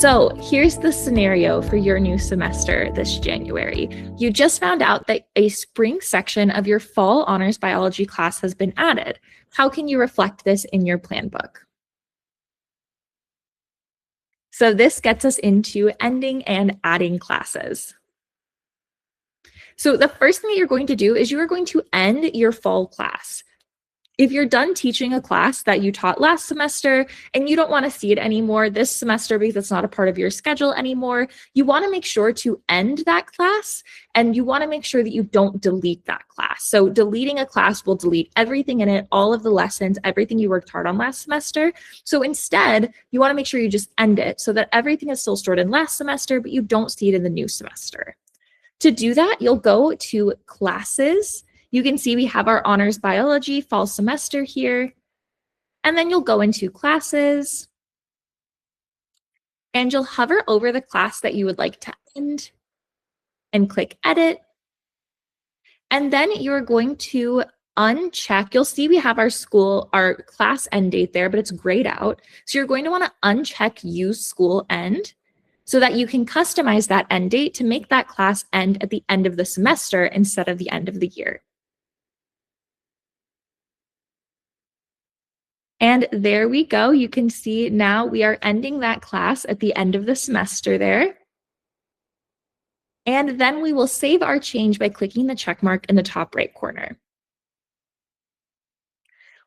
So here's the scenario for your new semester this January. You just found out that a spring section of your fall honors biology class has been added. How can you reflect this in your plan book? So this gets us into ending and adding classes. So the first thing that you're going to do is you are going to end your fall class. If you're done teaching a class that you taught last semester and you don't want to see it anymore this semester because it's not a part of your schedule anymore, you want to make sure to end that class and you want to make sure that you don't delete that class. So deleting a class will delete everything in it, all of the lessons, everything you worked hard on last semester. So instead, you want to make sure you just end it so that everything is still stored in last semester, but you don't see it in the new semester. To do that, you'll go to classes. You can see we have our honors biology fall semester here. And then you'll go into classes and you'll hover over the class that you would like to end and click edit. And then you're going to uncheck. You'll see we have our class end date there, but it's grayed out. So you're going to want to uncheck use school end so that you can customize that end date to make that class end at the end of the semester instead of the end of the year. And there we go. You can see now we are ending that class at the end of the semester there. And then we will save our change by clicking the check mark in the top right corner.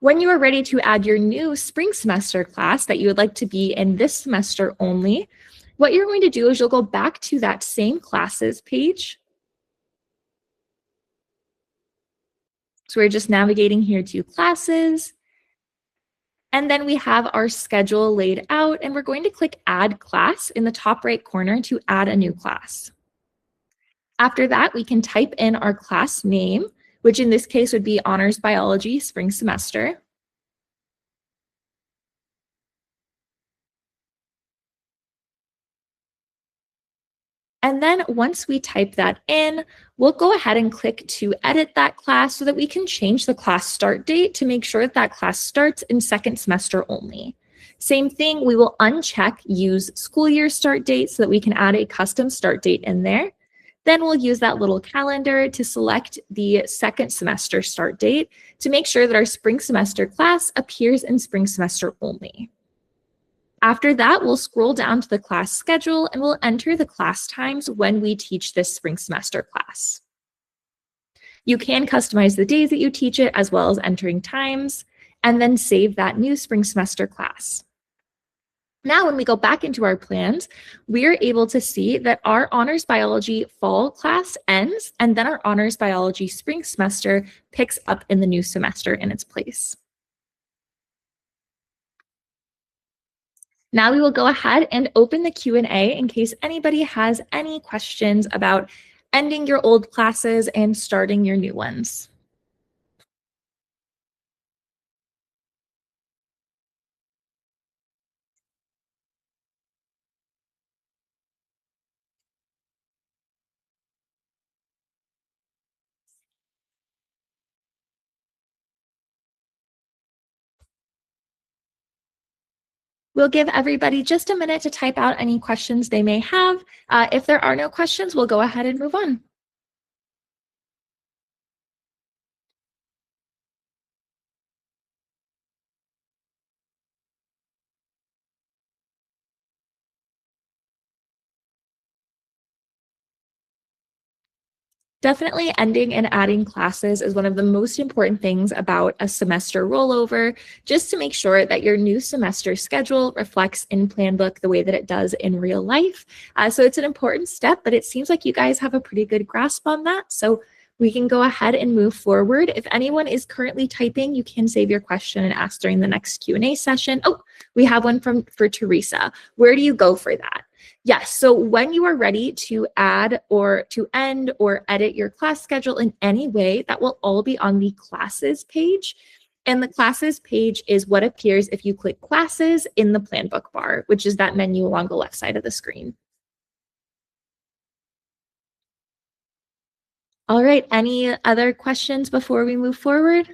When you are ready to add your new spring semester class that you would like to be in this semester only, what you're going to do is you'll go back to that same classes page. So we're just navigating here to classes. And then we have our schedule laid out, and we're going to click Add Class in the top right corner to add a new class. After that, we can type in our class name, which in this case would be Honors Biology Spring Semester. And then once we type that in, we'll go ahead and click to edit that class so that we can change the class start date to make sure that that class starts in second semester only. Same thing, we will uncheck use school year start date so that we can add a custom start date in there. Then we'll use that little calendar to select the second semester start date to make sure that our spring semester class appears in spring semester only. After that, we'll scroll down to the class schedule and we'll enter the class times when we teach this spring semester class. You can customize the days that you teach it as well as entering times, and then save that new spring semester class. Now, when we go back into our plans, we are able to see that our honors biology fall class ends, and then our honors biology spring semester picks up in the new semester in its place. Now we will go ahead and open the Q&A in case anybody has any questions about ending your old classes and starting your new ones. We'll give everybody just a minute to type out any questions they may have. If there are no questions, we'll go ahead and move on. Definitely ending and adding classes is one of the most important things about a semester rollover, just to make sure that your new semester schedule reflects in Planbook the way that it does in real life. So it's an important step, but it seems like you guys have a pretty good grasp on that. So we can go ahead and move forward. If anyone is currently typing, you can save your question and ask during the next Q&A session. Oh, we have one for Teresa. Where do you go for that? Yes, so when you are ready to add or to end or edit your class schedule in any way, that will all be on the classes page. And the classes page is what appears if you click classes in the Planbook bar, which is that menu along the left side of the screen. All right, any other questions before we move forward?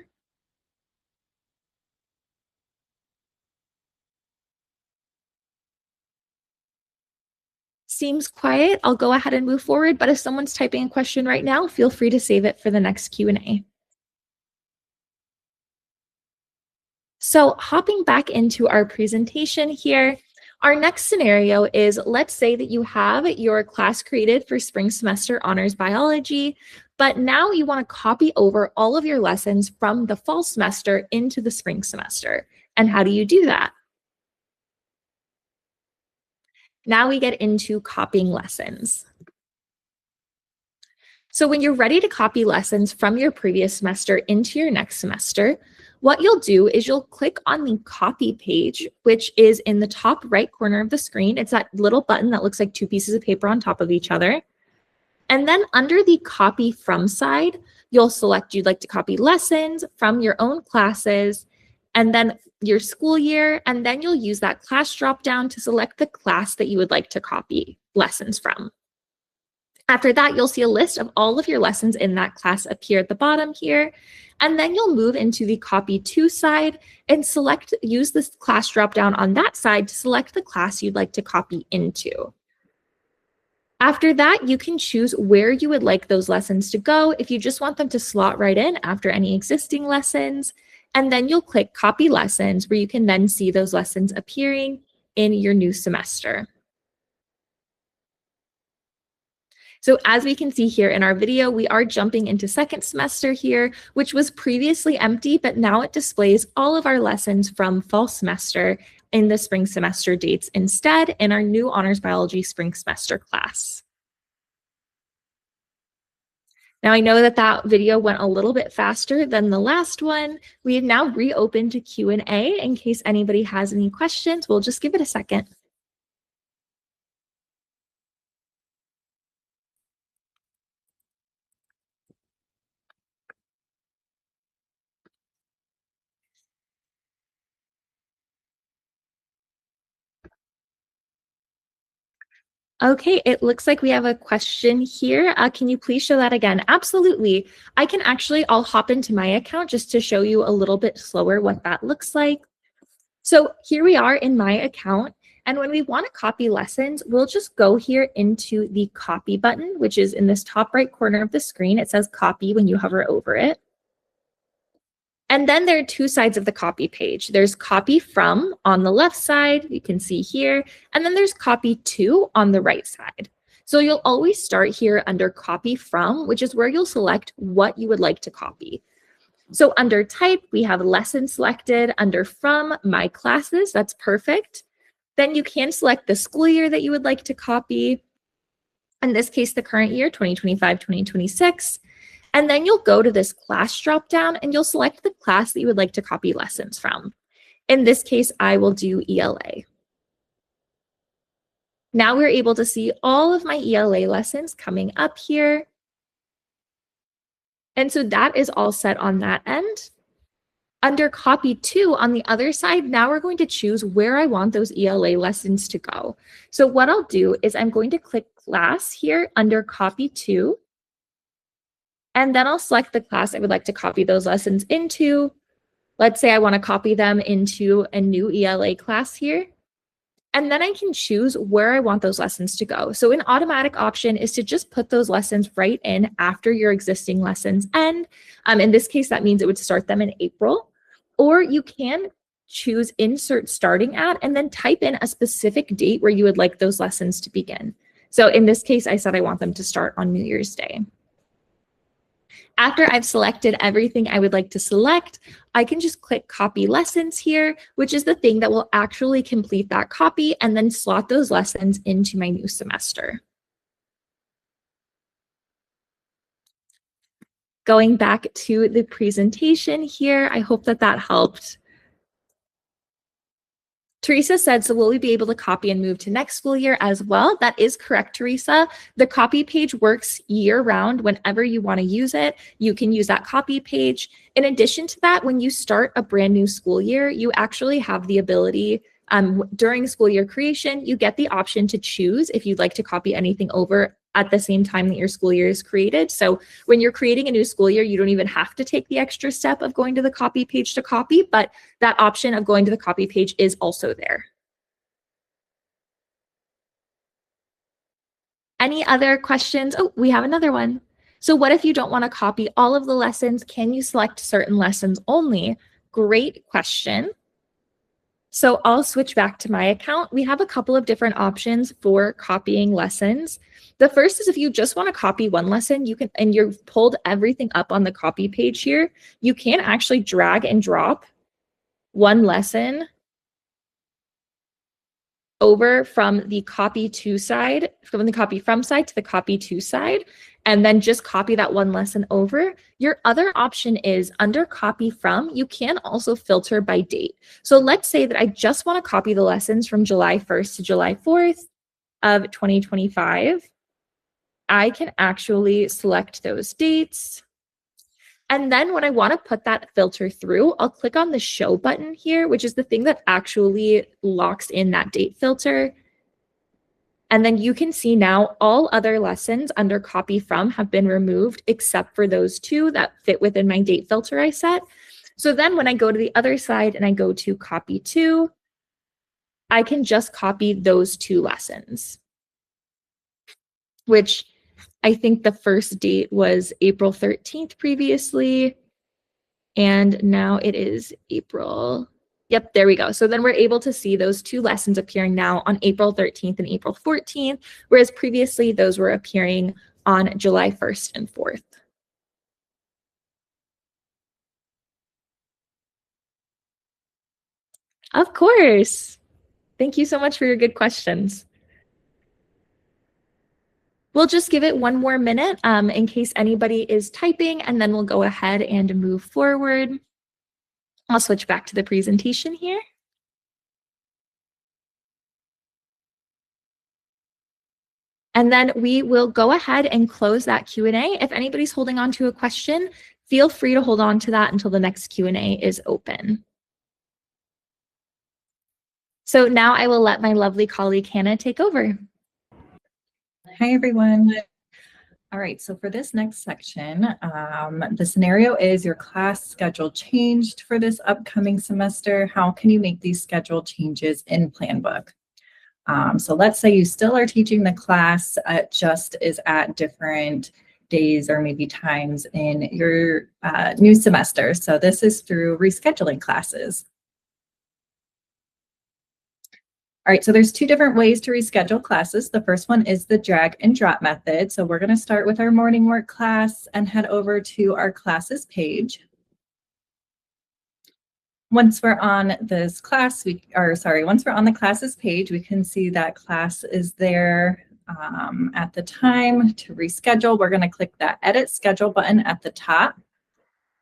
seems quiet, I'll go ahead and move forward, but if someone's typing a question right now, feel free to save it for the next Q&A. So hopping back into our presentation here, our next scenario is, let's say that you have your class created for spring semester honors biology, but now you want to copy over all of your lessons from the fall semester into the spring semester. And how do you do that? Now we get into copying lessons. So when you're ready to copy lessons from your previous semester into your next semester, what you'll do is you'll click on the copy page, which is in the top right corner of the screen. It's that little button that looks like two pieces of paper on top of each other. And then under the copy from side, you'll select you'd like to copy lessons from your own classes and then your school year. And then you'll use that class dropdown to select the class that you would like to copy lessons from. After that, you'll see a list of all of your lessons in that class appear at the bottom here. And then you'll move into the copy to side and use this class dropdown on that side to select the class you'd like to copy into. After that, you can choose where you would like those lessons to go if you just want them to slot right in after any existing lessons. And then you'll click copy lessons, where you can then see those lessons appearing in your new semester. So as we can see here in our video, we are jumping into second semester here, which was previously empty, but now it displays all of our lessons from fall semester in the spring semester dates instead in our new honors biology spring semester class. Now I know that that video went a little bit faster than the last one. We have now reopened to Q&A in case anybody has any questions. We'll just give it a second. Okay, it looks like we have a question here. Can you please show that again? Absolutely. I'll hop into my account just to show you a little bit slower what that looks like. So here we are in my account. And when we want to copy lessons, we'll just go here into the copy button, which is in this top right corner of the screen. It says copy when you hover over it. And then there are two sides of the copy page. There's copy from on the left side, you can see here, and then there's copy to on the right side. So you'll always start here under copy from, which is where you'll select what you would like to copy. So under type, we have lesson selected. Under from, my classes, that's perfect. Then you can select the school year that you would like to copy. In this case, the current year, 2025-2026. And then you'll go to this class dropdown and you'll select the class that you would like to copy lessons from. In this case, I will do ELA. Now we're able to see all of my ELA lessons coming up here. And so that is all set on that end. Under copy to on the other side, now we're going to choose where I want those ELA lessons to go. So what I'll do is I'm going to click class here under copy to. And then I'll select the class I would like to copy those lessons into. Let's say I want to copy them into a new ELA class here. And then I can choose where I want those lessons to go. So an automatic option is to just put those lessons right in after your existing lessons end. In this case, that means it would start them in April. Or you can choose insert starting at and then type in a specific date where you would like those lessons to begin. So in this case, I said I want them to start on New Year's Day. After I've selected everything I would like to select, I can just click copy lessons here, which is the thing that will actually complete that copy and then slot those lessons into my new semester. Going back to the presentation here, I hope that that helped. Teresa said, so will we be able to copy and move to next school year as well? That is correct, Teresa. The copy page works year round. Whenever you want to use it, you can use that copy page. In addition to that, when you start a brand new school year, you actually have the ability during school year creation, you get the option to choose if you'd like to copy anything over at the same time that your school year is created. So when you're creating a new school year, you don't even have to take the extra step of going to the copy page to copy, but that option of going to the copy page is also there. Any other questions? Oh, we have another one. So what if you don't want to copy all of the lessons? Can you select certain lessons only? Great question. So I'll switch back to my account. We have a couple of different options for copying lessons. The first is if you just want to copy one lesson, you can, and you've pulled everything up on the copy page here, you can actually drag and drop one lesson over from the copy to side, from the copy from side to the copy to side, and then just copy that one lesson over. Your other option is under copy from, you can also filter by date. So let's say that I just want to copy the lessons from July 1st to July 4th of 2025. I can actually select those dates. And then when I want to put that filter through, I'll click on the show button here, which is the thing that actually locks in that date filter. And then you can see now all other lessons under copy from have been removed except for those two that fit within my date filter I set. So then when I go to the other side and I go to copy to, I can just copy those two lessons, which I think the first date was April 13th previously, and now it is April. Yep, there we go. So then we're able to see those two lessons appearing now on April 13th and April 14th, whereas previously those were appearing on July 1st and 4th. Of course. Thank you so much for your good questions. We'll just give it one more minute in case anybody is typing, and then we'll go ahead and move forward. I'll switch back to the presentation here. And then we will go ahead and close that Q&A. If anybody's holding on to a question, feel free to hold on to that until the next Q&A is open. So now I will let my lovely colleague Hannah take over. Hi, everyone. All right, so for this next section, the scenario is your class schedule changed for this upcoming semester. How can you make these schedule changes in Planbook? So let's say you still are teaching the class, just is at different days or maybe times in your new semester. So this is through rescheduling classes. All right, so there's two different ways to reschedule classes. The first one is the drag and drop method. So we're going to start with our morning work class and head over to our classes page. Once we're on this class, once we're on the classes page, we can see that class is there at the time to reschedule. We're going to click that edit schedule button at the top.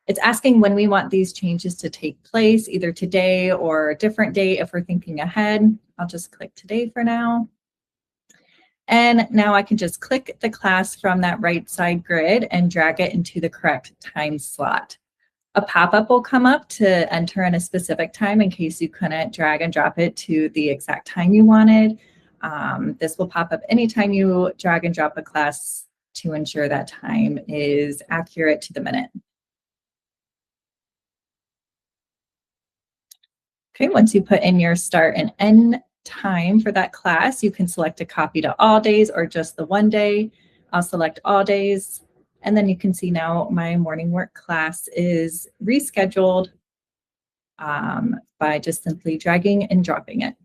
It's asking when we want these changes to take place, either today or a different date if we're thinking ahead. I'll just click today for now. And now I can just click the class from that right side grid and drag it into the correct time slot. A pop-up will come up to enter in a specific time in case you couldn't drag and drop it to the exact time you wanted. This will pop up anytime you drag and drop a class to ensure that time is accurate to the minute. Okay, once you put in your start and end time for that class, you can select a copy to all days or just the one day. I'll select all days, and then you can see now my morning work class is rescheduled by just simply dragging and dropping it.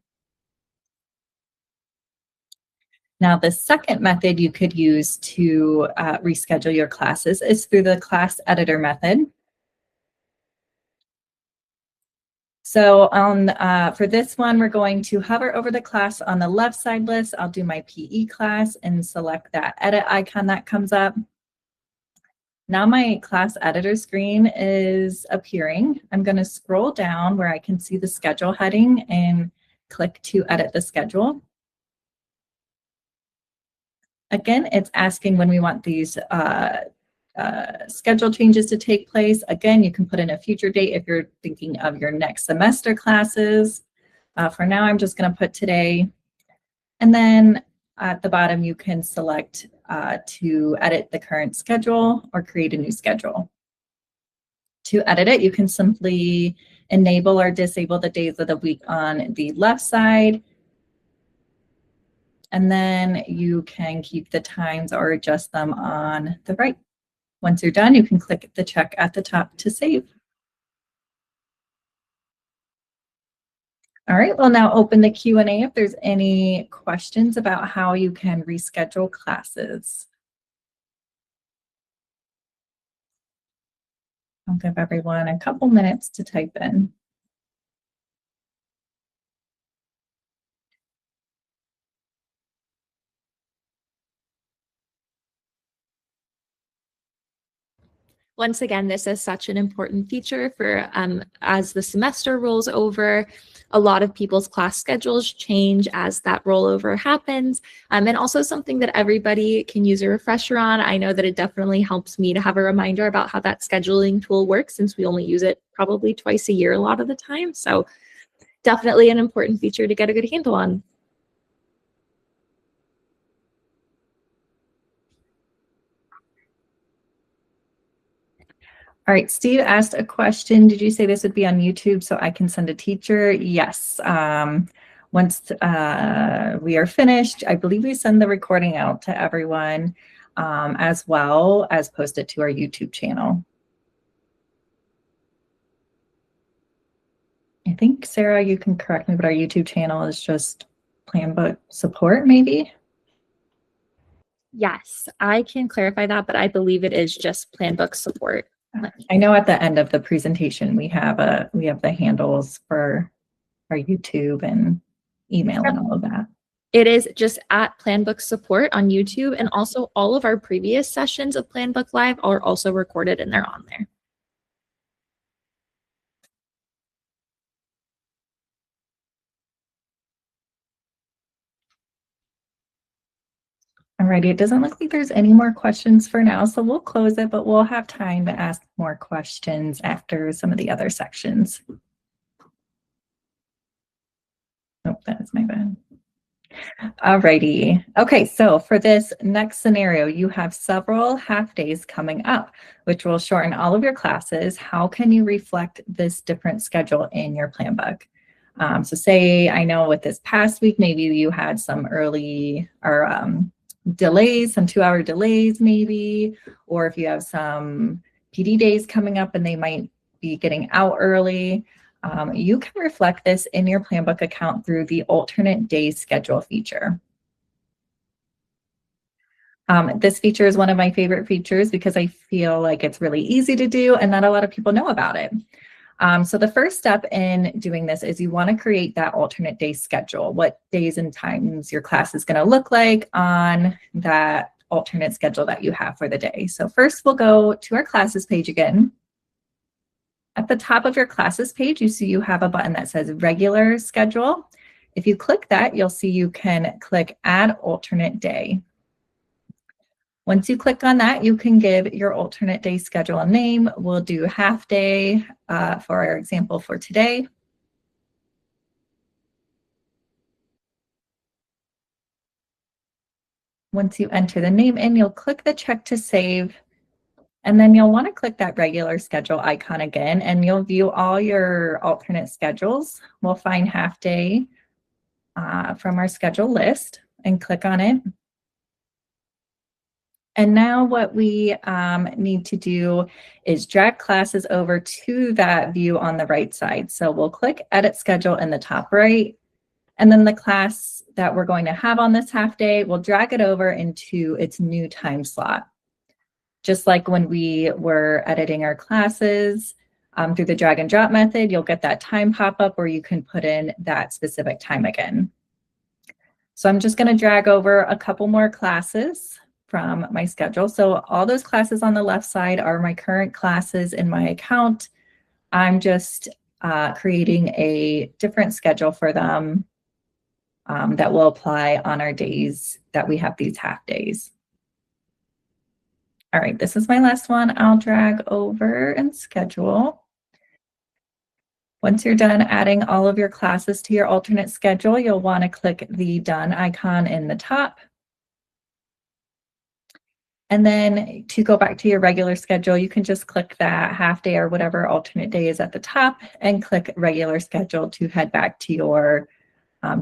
Now, the second method you could use to reschedule your classes is through the class editor method. So for this one, we're going to hover over the class on the left side list. I'll do my PE class and select that edit icon that comes up. Now my class editor screen is appearing. I'm going to scroll down where I can see the schedule heading and click to edit the schedule. Again, it's asking when we want these schedule changes to take place. Again, you can put in a future date if you're thinking of your next semester classes. For now, I'm just going to put today. And then at the bottom, you can select to edit the current schedule or create a new schedule. To edit it, you can simply enable or disable the days of the week on the left side. And then you can keep the times or adjust them on the right. Once you're done, you can click the check at the top to save. All right, we'll now open the Q&A if there's any questions about how you can reschedule classes. I'll give everyone a couple minutes to type in. Once again, this is such an important feature for as the semester rolls over. A lot of people's class schedules change as that rollover happens, and also something that everybody can use a refresher on. I know that it definitely helps me to have a reminder about how that scheduling tool works, since we only use it probably twice a year a lot of the time. So definitely an important feature to get a good handle on. All right, Steve asked a question. Did you say this would be on YouTube so I can send a teacher? Yes. Once we are finished, I believe we send the recording out to everyone as well as post it to our YouTube channel. I think, Sarah, you can correct me, but our YouTube channel is just Planbook support, maybe? Yes, I can clarify that, but I believe it is just Planbook support. I know at the end of the presentation we have the handles for our YouTube and email and all of that. It is just at Planbook support on YouTube, and also all of our previous sessions of Planbook Live are also recorded and they're on there. Alrighty, it doesn't look like there's any more questions for now, so we'll close it, but we'll have time to ask more questions after some of the other sections. Oh, that's my bad. Alrighty. Okay, so for this next scenario, you have several half days coming up, which will shorten all of your classes. How can you reflect this different schedule in your plan book? So say, I know with this past week, maybe you had some early or delays, some 2-hour delays maybe, or if you have some PD days coming up and they might be getting out early. You can reflect this in your Planbook account through the alternate day schedule feature. This feature is one of my favorite features because I feel like it's really easy to do and not a lot of people know about it. So the first step in doing this is you want to create that alternate day schedule, what days and times your class is going to look like on that alternate schedule that you have for the day. So first we'll go to our classes page again. At the top of your classes page, you see you have a button that says regular schedule. If you click that, you'll see you can click add alternate day. Once you click on that, you can give your alternate day schedule a name. We'll do half day for our example for today. Once you enter the name in, you'll click the check to save. And then you'll want to click that regular schedule icon again, and you'll view all your alternate schedules. We'll find half day from our schedule list and click on it. And now what we need to do is drag classes over to that view on the right side. So we'll click Edit Schedule in the top right, and then the class that we're going to have on this half day, we'll drag it over into its new time slot. Just like when we were editing our classes through the drag and drop method, you'll get that time pop-up where you can put in that specific time again. So I'm just going to drag over a couple more classes from my schedule. So all those classes on the left side are my current classes in my account. I'm just creating a different schedule for them that will apply on our days that we have these half days. All right, this is my last one. I'll drag over and schedule. Once you're done adding all of your classes to your alternate schedule, you'll want to click the done icon in the top. And then to go back to your regular schedule, you can just click that half day or whatever alternate day is at the top and click regular schedule to head back to your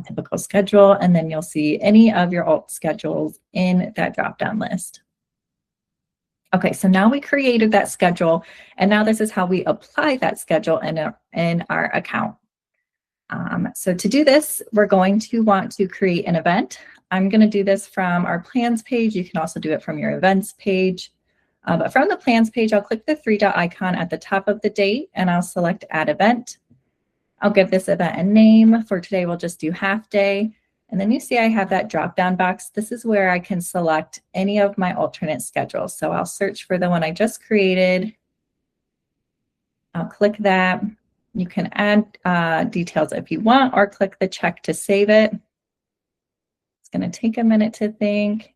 typical schedule, and then you'll see any of your alt schedules in that drop-down list. Okay, so now we created that schedule, and now this is how we apply that schedule in our account. So to do this, we're going to want to create an event. I'm going to do this from our plans page. You can also do it from your events page. But from the plans page, I'll click the three-dot icon at the top of the date, and I'll select Add Event. I'll give this event a name. For today, we'll just do half day. And then you see I have that drop-down box. This is where I can select any of my alternate schedules. So I'll search for the one I just created. I'll click that. You can add details if you want, or click the check to save it. It's going to take a minute to think.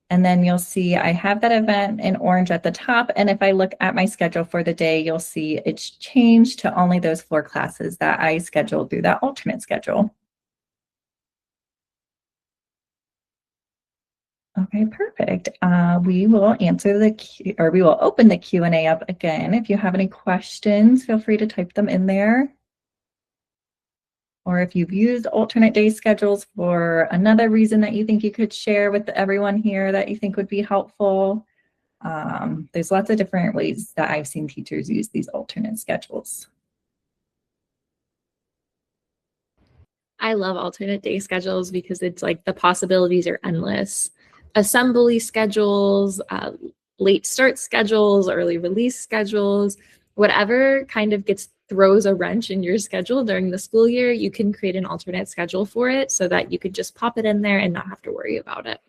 And then you'll see I have that event in orange at the top. And if I look at my schedule for the day, you'll see it's changed to only those 4 classes that I scheduled through that alternate schedule. Okay, perfect. We will answer we will open the Q&A up again. If you have any questions, feel free to type them in there. Or if you've used alternate day schedules for another reason that you think you could share with everyone here that you think would be helpful. There's lots of different ways that I've seen teachers use these alternate schedules. I love alternate day schedules because it's like the possibilities are endless. Assembly schedules, late start schedules, early release schedules, whatever kind of throws a wrench in your schedule during the school year, you can create an alternate schedule for it so that you could just pop it in there and not have to worry about it.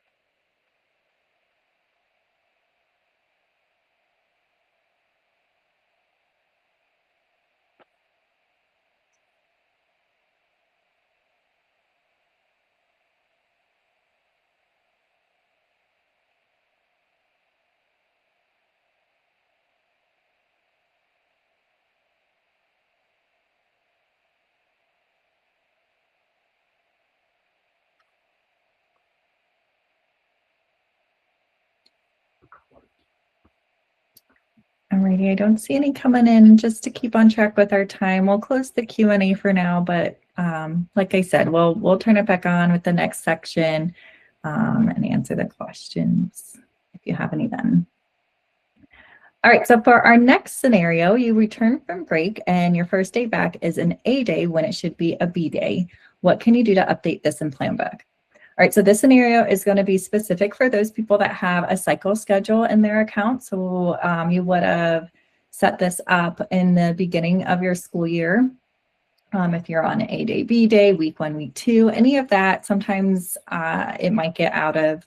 Alrighty, I don't see any coming in. Just to keep on track with our time, we'll close the Q&A for now, but like I said, we'll turn it back on with the next section and answer the questions if you have any then. All right, so for our next scenario, you return from break and your first day back is an A day when it should be a B day. What can you do to update this in Planbook? All right, so this scenario is going to be specific for those people that have a cycle schedule in their account. So you would have set this up in the beginning of your school year. If you're on A day, B day, week 1, week 2, any of that, sometimes it might get out of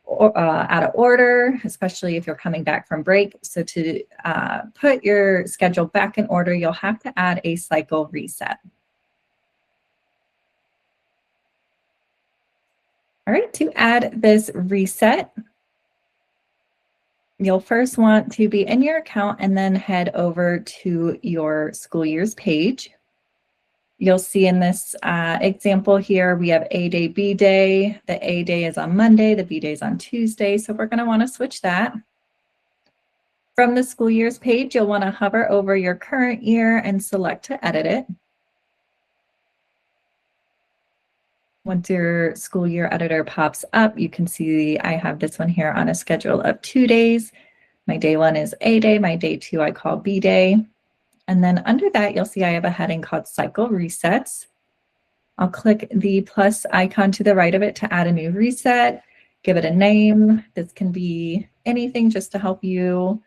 order, especially if you're coming back from break. So to put your schedule back in order, you'll have to add a cycle reset. All right, to add this reset, you'll first want to be in your account and then head over to your school year's page. You'll see in this example here, we have A day, B day. The A day is on Monday, the B day is on Tuesday. So we're going to want to switch that. From the school year's page, you'll want to hover over your current year and select to edit it. Once your school year editor pops up, you can see I have this one here on a schedule of 2 days. My day 1 is A day, my day 2 I call B day. And then under that, you'll see I have a heading called Cycle Resets. I'll click the plus icon to the right of it to add a new reset, give it a name. This can be anything just to help you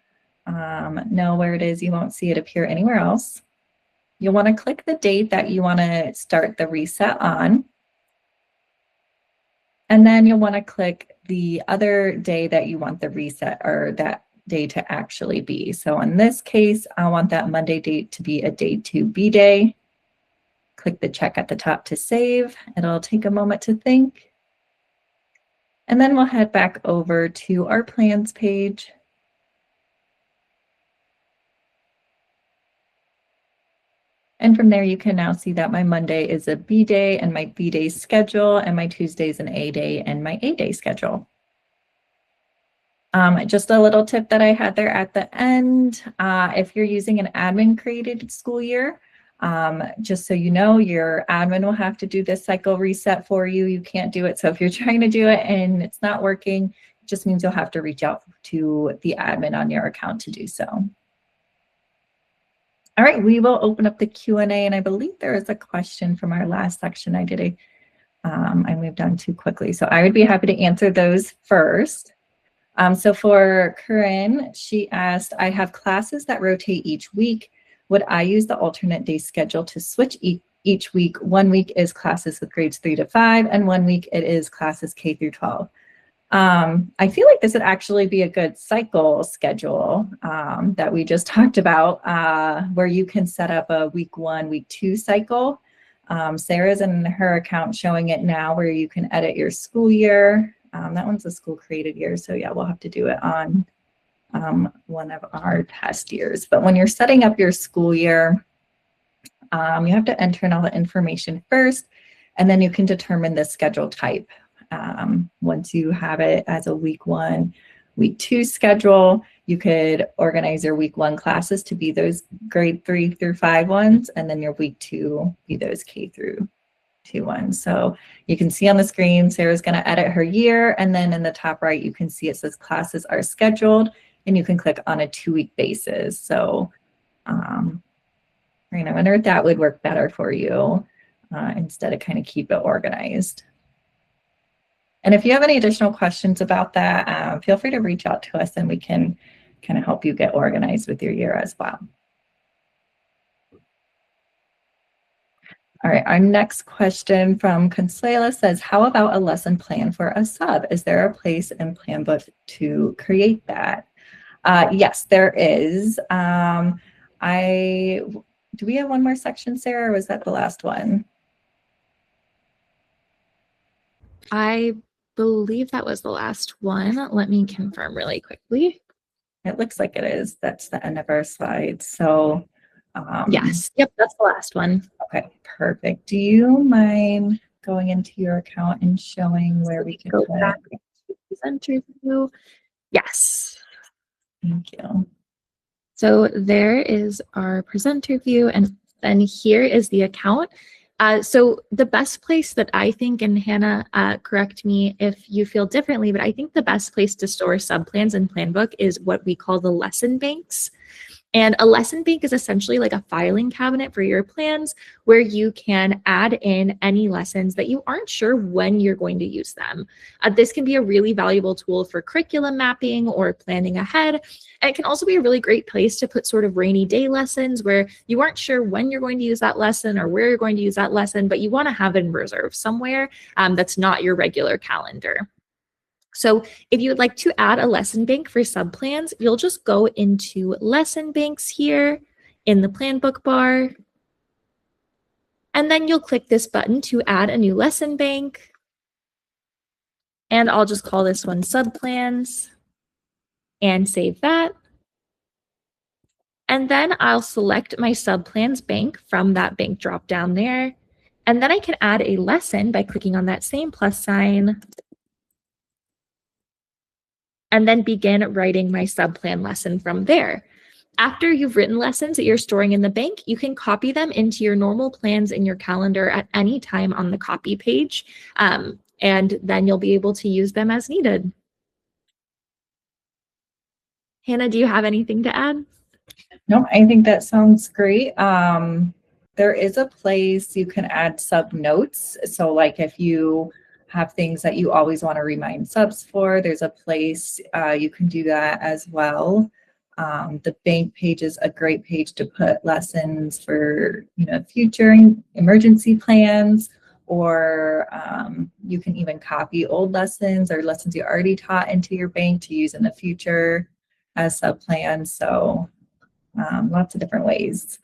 know where it is. You won't see it appear anywhere else. You'll want to click the date that you want to start the reset on. And then you'll want to click the other day that you want the reset or that day to actually be. So in this case, I want that Monday date to be a day 2 B day. Click the check at the top to save. It'll take a moment to think. And then we'll head back over to our plans page. And from there, you can now see that my Monday is a B day and my B day schedule, and my Tuesday is an A day and my A day schedule. Just a little tip that I had there at the end, if you're using an admin created school year, Just so you know, your admin will have to do this cycle reset for you. You can't do it. So if you're trying to do it and it's not working, it just means you'll have to reach out to the admin on your account to do so. All right, we will open up the Q&A, and I believe there is a question from our last section. I moved on too quickly, so I would be happy to answer those first. So for Corinne, she asked, I have classes that rotate each week. Would I use the alternate day schedule to switch each week? 1 week is classes with grades 3 to 5, and 1 week it is classes K through 12. I feel like this would actually be a good cycle schedule that we just talked about, where you can set up a week 1, week 2 cycle. Sarah's in her account showing it now, where you can edit your school year. That one's a school created year, so yeah, we'll have to do it on one of our test years. But when you're setting up your school year, you have to enter in all the information first, and then you can determine the schedule type. Once you have it as a week 1, week 2 schedule, you could organize your week 1 classes to be those grade 3 through 5 ones, and then your week 2 be those K through 2 ones. So you can see on the screen, Sarah's going to edit her year, and then in the top right, you can see it says classes are scheduled, and you can click on a 2-week basis. So I wonder if that would work better for you instead of kind of keep it organized. And if you have any additional questions about that, feel free to reach out to us and we can kind of help you get organized with your year as well. All right, our next question from Consuela says, how about a lesson plan for a sub? Is there a place in Planbook to create that? Yes, there is. Do we have one more section, Sarah, or was that the last one? I believe that was the last one. Let me confirm really quickly. It looks like it is. That's the end of our slide. So yes, yep, that's the last one. Okay, perfect. Do you mind going into your account and showing where we can go back to presenter view? Yes. Thank you. So there is our presenter view, and then here is the account. So the best place that I think, and Hannah, correct me if you feel differently, but I think the best place to store subplans in Planbook is what we call the lesson banks. And a lesson bank is essentially like a filing cabinet for your plans where you can add in any lessons that you aren't sure when you're going to use them. This can be a really valuable tool for curriculum mapping or planning ahead. And it can also be a really great place to put sort of rainy day lessons where you aren't sure when you're going to use that lesson or where you're going to use that lesson, but you want to have it in reserve somewhere that's not your regular calendar. So if you would like to add a lesson bank for subplans, you'll just go into lesson banks here in the Planbook bar. And then you'll click this button to add a new lesson bank. And I'll just call this one subplans and save that. And then I'll select my subplans bank from that bank drop down there. And then I can add a lesson by clicking on that same plus sign, and then begin writing my subplan lesson from there. After you've written lessons that you're storing in the bank, you can copy them into your normal plans in your calendar at any time on the copy page, and then you'll be able to use them as needed. Hannah, do you have anything to add? No, I think that sounds great. There is a place you can add sub notes. So like if you have things that you always want to remind subs for, there's a place you can do that as well. The bank page is a great page to put lessons for future emergency plans, or you can even copy old lessons or lessons you already taught into your bank to use in the future as sub plans. So lots of different ways.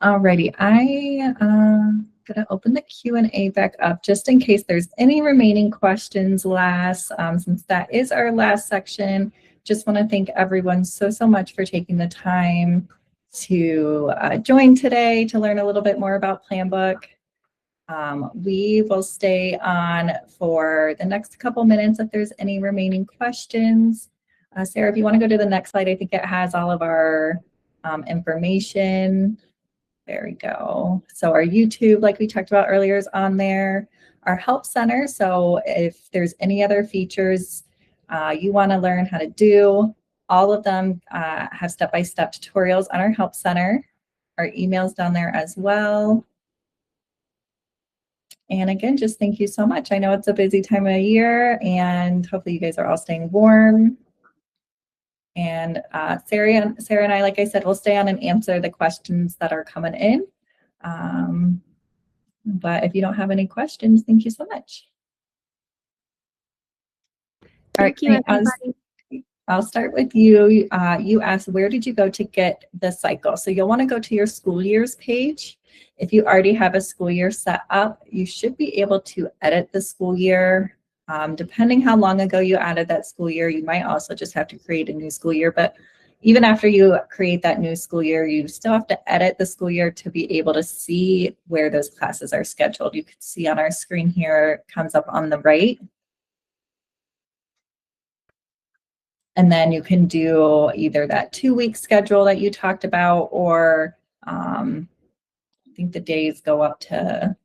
Alrighty, I'm gonna open the Q&A back up just in case there's any remaining questions last. Since that is our last section, just want to thank everyone so much for taking the time to join today to learn a little bit more about Planbook. We will stay on for the next couple minutes if there's any remaining questions. Sarah, if you want to go to the next slide, I think it has all of our information. There we go. So our YouTube, like we talked about earlier, is on there. Our Help Center, so if there's any other features you want to learn how to do, all of them have step-by-step tutorials on our Help Center. Our email's down there as well. And again, just thank you so much. I know it's a busy time of year, and hopefully you guys are all staying warm. And Sarah and I, like I said, will stay on and answer the questions that are coming in. But if you don't have any questions, thank you so much. Thank you, everybody. I'll start with you. You asked, where did you go to get the cycle? So you'll want to go to your school years page. If you already have a school year set up, you should be able to edit the school year. Depending how long ago you added that school year, you might also just have to create a new school year. But even after you create that new school year, you still have to edit the school year to be able to see where those classes are scheduled. You can see on our screen here, it comes up on the right. And then you can do either that 2-week schedule that you talked about, or I think the days go up to,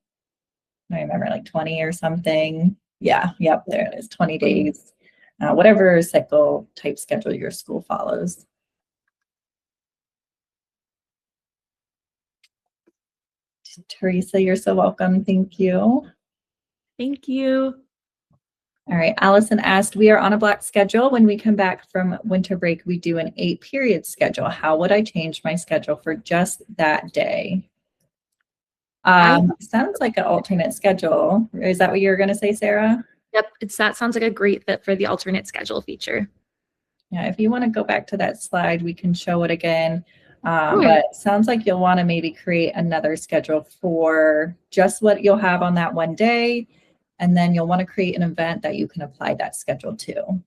I remember, like 20 or something. Yeah, yep, there it is, 20 days. Whatever cycle type schedule your school follows. Teresa, you're so welcome. Thank you. Thank you. All right, Allison asked, we are on a block schedule. When we come back from winter break, we do an 8-period schedule. How would I change my schedule for just that day? Sounds like an alternate schedule. Is that what you were going to say, Sarah? Yep, that sounds like a great fit for the alternate schedule feature. Yeah, if you want to go back to that slide, we can show it again. But it sounds like you'll want to maybe create another schedule for just what you'll have on that one day. And then you'll want to create an event that you can apply that schedule to.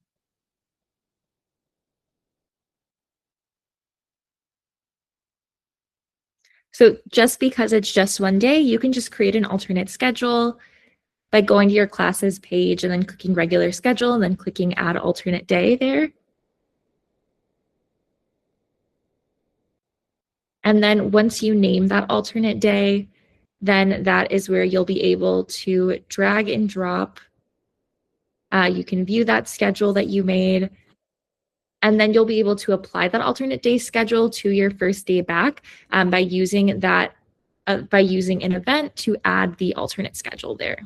So just because it's just one day, you can just create an alternate schedule by going to your classes page and then clicking regular schedule and then clicking add alternate day there. And then once you name that alternate day, then that is where you'll be able to drag and drop. You can view that schedule that you made, and then you'll be able to apply that alternate day schedule to your first day back by using an event to add the alternate schedule there.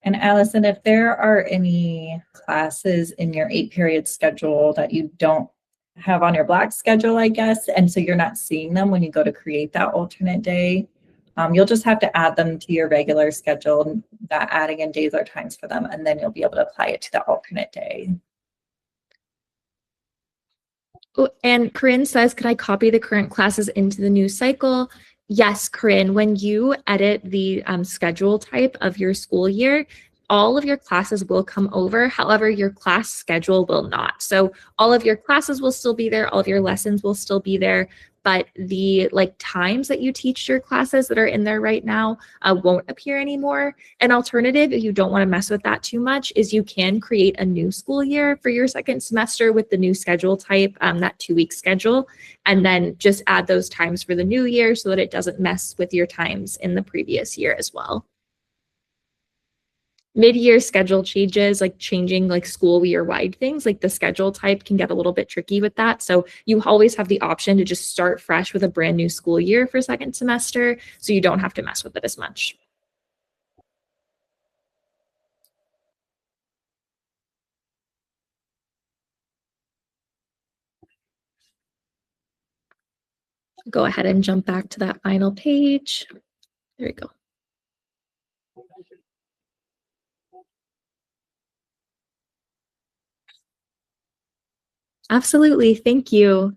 And Allison, if there are any classes in your 8-period schedule that you don't have on your block schedule, I guess, and so you're not seeing them when you go to create that alternate day, you'll just have to add them to your regular schedule, that adding in days or times for them, and then you'll be able to apply it to the alternate day. Oh, and Corinne says, can I copy the current classes into the new cycle? Yes, Corinne, when you edit the schedule type of your school year, all of your classes will come over. However, your class schedule will not. So all of your classes will still be there. All of your lessons will still be there. But the times that you teach your classes that are in there right now won't appear anymore. An alternative, if you don't want to mess with that too much, is you can create a new school year for your second semester with the new schedule type, that 2-week schedule, and then just add those times for the new year so that it doesn't mess with your times in the previous year as well. Mid-year schedule changes, like changing school year-wide things, like the schedule type can get a little bit tricky with that. So you always have the option to just start fresh with a brand new school year for second semester, so you don't have to mess with it as much. Go ahead and jump back to that final page. There we go. Absolutely. Thank you.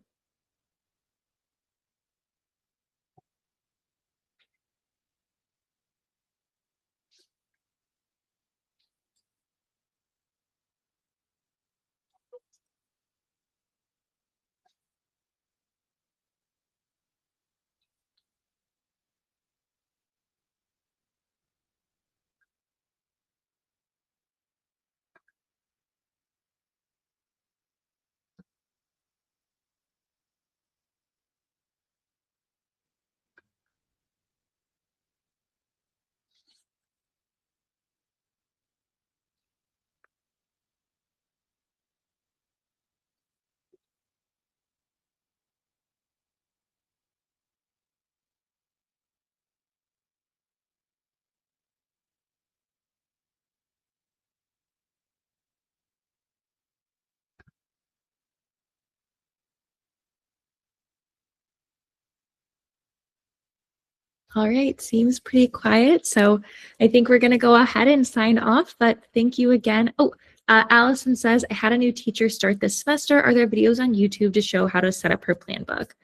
All right, seems pretty quiet. So I think we're going to go ahead and sign off, but thank you again. Oh, Allison says, I had a new teacher start this semester. Are there videos on YouTube to show how to set up her plan book?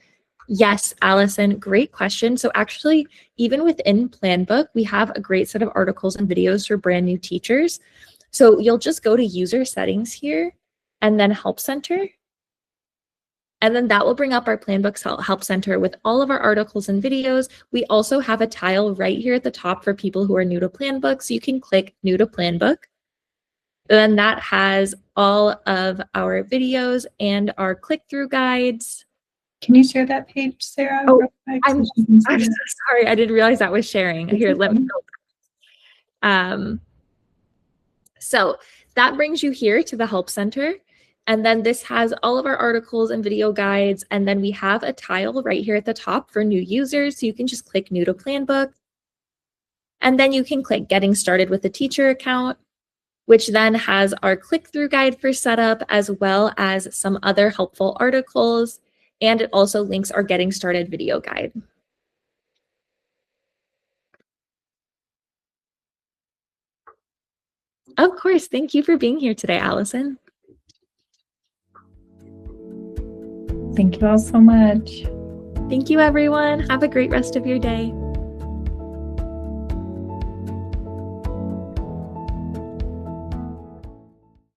Yes, Allison, great question. So actually, even within Planbook, we have a great set of articles and videos for brand new teachers. So you'll just go to user settings here and then help center. And then that will bring up our Planbook Help Center with all of our articles and videos. We also have a tile right here at the top for people who are new to Planbook. So you can click New to Planbook. Then that has all of our videos and our click-through guides. Can you share that page, Sarah? Oh, I'm so sorry. I didn't realize that was sharing. Here, let me go. So that brings you here to the Help Center. And then this has all of our articles and video guides. And then we have a tile right here at the top for new users. So you can just click New to Planbook. And then you can click Getting Started with a Teacher Account, which then has our click-through guide for setup, as well as some other helpful articles. And it also links our Getting Started video guide. Of course. Thank you for being here today, Allison. Thank you all so much. Thank you, everyone. Have a great rest of your day.